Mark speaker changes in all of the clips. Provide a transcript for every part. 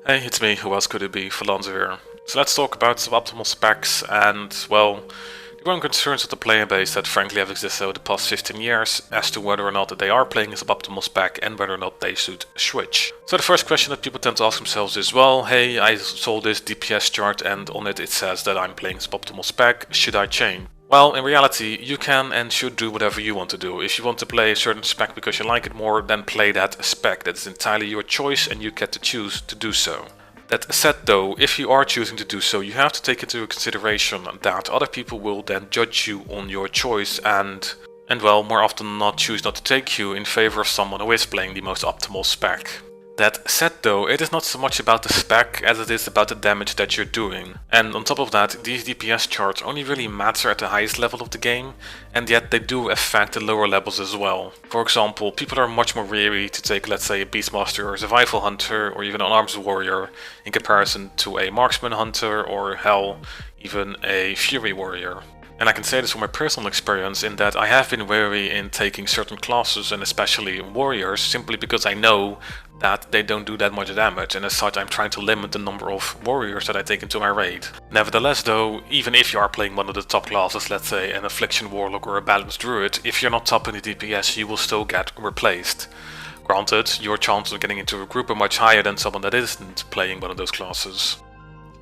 Speaker 1: Hey, it's me, who else could it be, Falonzo here. So let's talk about suboptimal specs and, well, the growing concerns of the player base that frankly have existed over the past 15 years as to whether or not they are playing a suboptimal spec and whether or not they should switch. So the first question that people tend to ask themselves is, well, hey, I saw this DPS chart and on it says that I'm playing suboptimal spec, should I change? Well, in reality, you can and should do whatever you want to do. If you want to play a certain spec because you like it more, then play that spec. That is entirely your choice and you get to choose to do so. That said though, if you are choosing to do so, you have to take into consideration that other people will then judge you on your choice and well, more often than not choose not to take you in favor of someone who is playing the most optimal spec. That said though, it is not so much about the spec as it is about the damage that you're doing. And on top of that, these DPS charts only really matter at the highest level of the game, and yet they do affect the lower levels as well. For example, people are much more wary to take, let's say, a Beastmaster or a Survival Hunter or even an Arms Warrior in comparison to a Marksman Hunter or hell, even a Fury Warrior. And I can say this from my personal experience in that I have been wary in taking certain classes and especially warriors simply because I know that they don't do that much damage, and as such I'm trying to limit the number of warriors that I take into my raid. Nevertheless though, even if you are playing one of the top classes, let's say an Affliction Warlock or a Balanced Druid, if you're not top in the DPS you will still get replaced. Granted, your chances of getting into a group are much higher than someone that isn't playing one of those classes.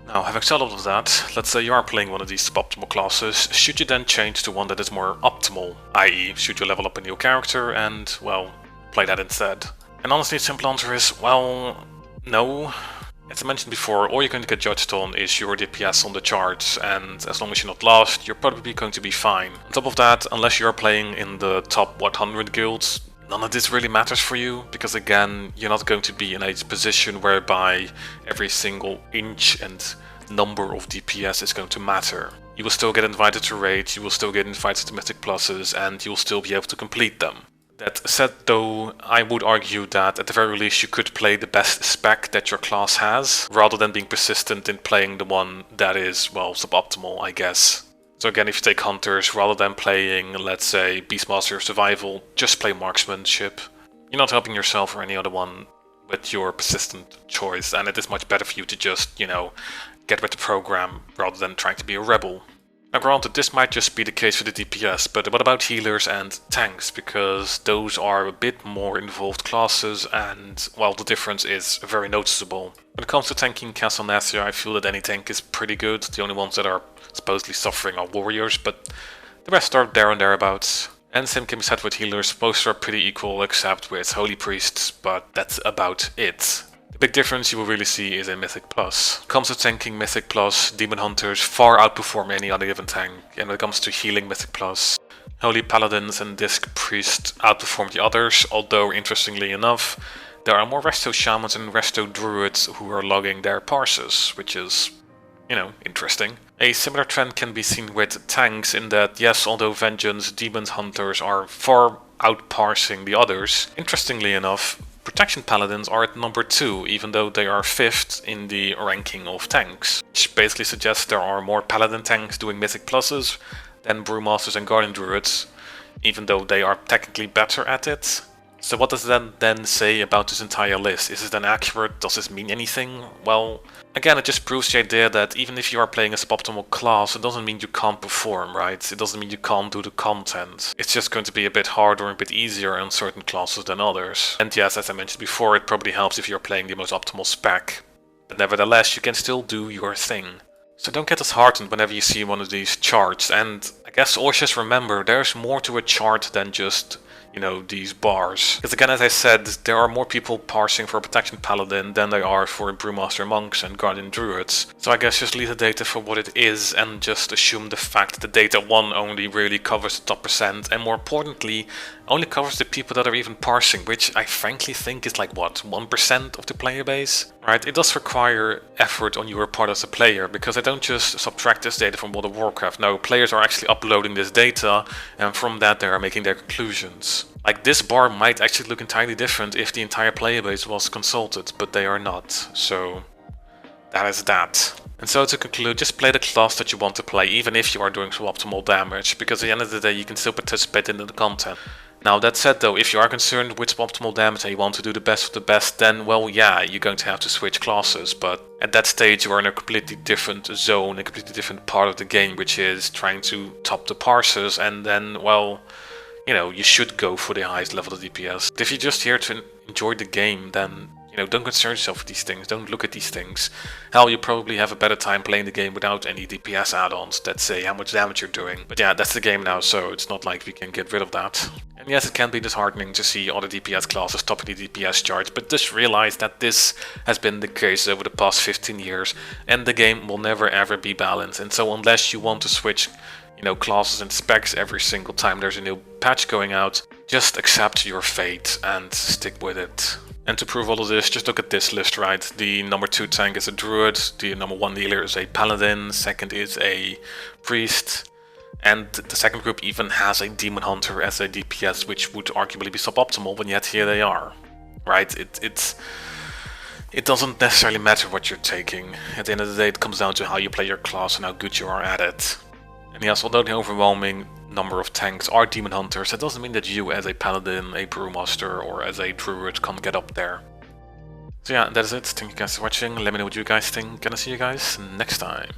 Speaker 1: Now, having said all of that, let's say you are playing one of these suboptimal classes, should you then change to one that is more optimal, i.e. should you level up a new character and, well, play that instead? And honestly, the simple answer is, well, no. As I mentioned before, all you're going to get judged on is your DPS on the charts, and as long as you're not lost, you're probably going to be fine. On top of that, unless you're playing in the top 100 guilds, none of this really matters for you, because again, you're not going to be in a position whereby every single inch and number of DPS is going to matter. You will still get invited to raids, you will still get invited to Mythic Pluses, and you will still be able to complete them. That said though, I would argue that at the very least you could play the best spec that your class has, rather than being persistent in playing the one that is, well, suboptimal, I guess. So again, if you take Hunters, rather than playing, let's say, Beastmaster or Survival, just play Marksmanship. You're not helping yourself or any other one with your persistent choice, and it is much better for you to just, get with the program rather than trying to be a rebel. Now granted, this might just be the case for the DPS, but what about healers and tanks? Because those are a bit more involved classes and, well, the difference is very noticeable. When it comes to tanking Castle Nathia, I feel that any tank is pretty good. The only ones that are supposedly suffering are warriors, but the rest are there and thereabouts. And same can be said with healers, most are pretty equal except with holy priests, but that's about it. The big difference you will really see is in Mythic Plus. When it comes to tanking Mythic Plus, Demon Hunters far outperform any other given tank, and when it comes to healing Mythic Plus, Holy Paladins and Disc Priest outperform the others, although interestingly enough, there are more Resto Shamans and Resto Druids who are logging their parses, which is, interesting. A similar trend can be seen with tanks in that, yes, although Vengeance, Demon Hunters are far outparsing the others, interestingly enough, Protection Paladins are at number 2, even though they are 5th in the ranking of tanks, which basically suggests there are more Paladin tanks doing Mythic Pluses than Brewmasters and Guardian Druids, even though they are technically better at it. So what does that then say about this entire list? Is it then accurate? Does this mean anything? Well, again, it just proves the idea that even if you are playing a suboptimal class, it doesn't mean you can't perform, right? It doesn't mean you can't do the content. It's just going to be a bit harder and a bit easier on certain classes than others. And yes, as I mentioned before, it probably helps if you're playing the most optimal spec. But nevertheless, you can still do your thing. So don't get disheartened whenever you see one of these charts, and I guess always just remember, there's more to a chart than just these bars. Because again, as I said, there are more people parsing for a Protection Paladin than there are for Brewmaster Monks and Guardian Druids. So I guess just leave the data for what it is and just assume the fact that the data 1 only really covers the top percent, and more importantly, only covers the people that are even parsing, which I frankly think is like, what, 1% of the player base? Right, it does require effort on your part as a player, because I don't just subtract this data from World of Warcraft. No, players are actually uploading this data, and from that they are making their conclusions. Like, this bar might actually look entirely different if the entire player base was consulted, but they are not, so that is that. And so to conclude, just play the class that you want to play, even if you are doing suboptimal damage, because at the end of the day you can still participate in the content. Now that said though, if you are concerned with optimal damage and you want to do the best of the best, then well yeah, you're going to have to switch classes, but at that stage you are in a completely different zone, a completely different part of the game, which is trying to top the parsers, and then well, you know, you should go for the highest level of DPS. But if you're just here to enjoy the game, then you know, don't concern yourself with these things, don't look at these things. Hell, you probably have a better time playing the game without any DPS add-ons that say how much damage you're doing. But yeah, that's the game now, so it's not like we can get rid of that. And yes, it can be disheartening to see other DPS classes topping the DPS charts, but just realize that this has been the case over the past 15 years, and the game will never ever be balanced. And so unless you want to switch, you know, classes and specs every single time there's a new patch going out, just accept your fate and stick with it. And to prove all of this, just look at this list, right? The number 2 tank is a druid, the number 1 healer is a paladin, second is a priest, and the second group even has a demon hunter as a DPS, which would arguably be suboptimal, but yet here they are, right? It doesn't necessarily matter what you're taking. At the end of the day, it comes down to how you play your class and how good you are at it. And yes, although the overwhelming number of tanks are demon hunters, that doesn't mean that you as a paladin, a brewmaster, or as a druid can't get up there. So yeah, that is it. Thank you guys for watching. Let me know what you guys think, and I'll see you guys next time.